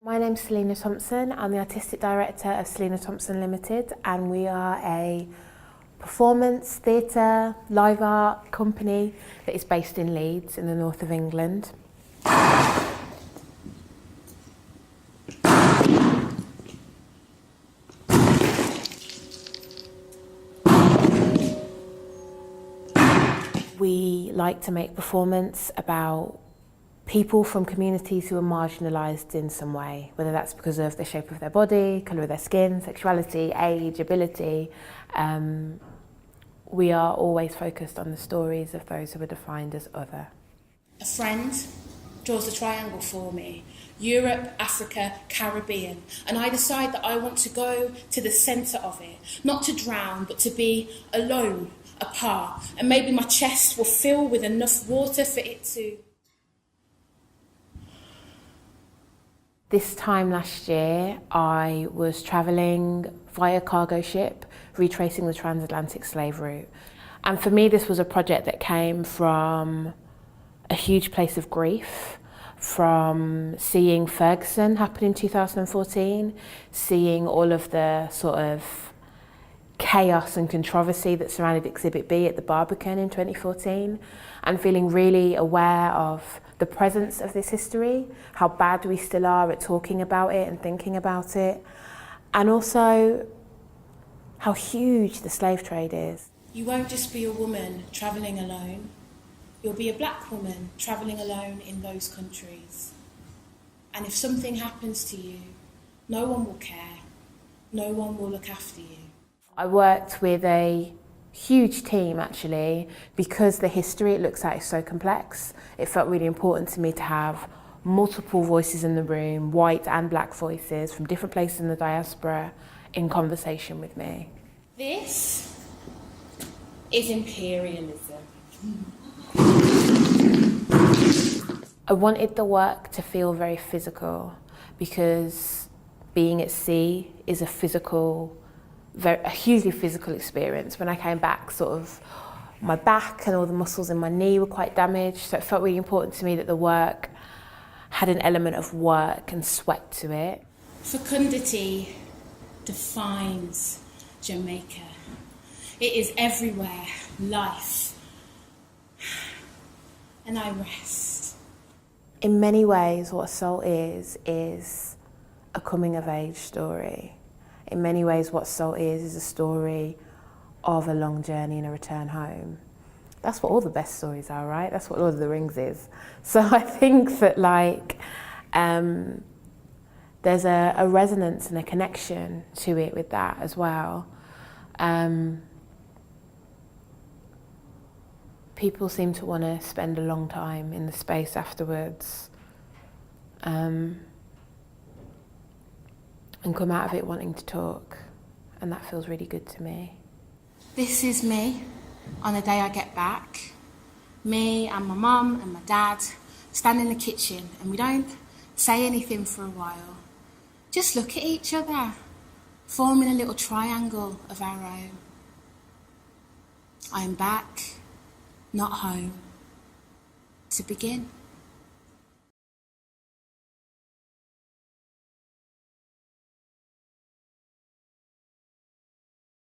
My name's Selina Thompson. I'm the Artistic Director of Selina Thompson Limited, and we are a performance, theatre, live art company that is based in Leeds in the north of England. We like to make performance about people from communities who are marginalised in some way, whether that's because of the shape of their body, colour of their skin, sexuality, age, ability. We are always focused on the stories of those who are defined as other. A friend draws a triangle for me, Europe, Africa, Caribbean, and I decide that I want to go to the centre of it, not to drown, but to be alone, apart, and maybe my chest will fill with enough water for it to... This time last year, I was travelling via cargo ship, retracing the transatlantic slave route. And for me, this was a project that came from a huge place of grief, from seeing Ferguson happen in 2014, seeing all of the sort of chaos and controversy that surrounded Exhibit B at the Barbican in 2014, and feeling really aware of the presence of this history, how bad we still are at talking about it and thinking about it, and also how huge the slave trade is. You won't just be a woman travelling alone, you'll be a black woman travelling alone in those countries. And if something happens to you, no one will care, no one will look after you. I worked with a huge team actually, because the history it looks at is so complex. It felt really important to me to have multiple voices in the room, white and black voices from different places in the diaspora, in conversation with me. This is imperialism. I wanted the work to feel very physical, because being at sea is a hugely physical experience. When I came back, sort of my back and all the muscles in my knee were quite damaged, so it felt really important to me that the work had an element of work and sweat to it. Fecundity defines Jamaica. It is everywhere, life. And I rest. In many ways, what Soul is a coming of age story. In many ways, what Soul is a story of a long journey and a return home. That's what all the best stories are, right? That's what Lord of the Rings is. So I think that there's a resonance and a connection to it with that as well. People seem to want to spend a long time in the space afterwards. And come out of it wanting to talk, and that feels really good to me. This is me on the day I get back. Me and my mum and my dad stand in the kitchen, and we don't say anything for a while. Just look at each other, forming a little triangle of our own. I am back, not home, to begin.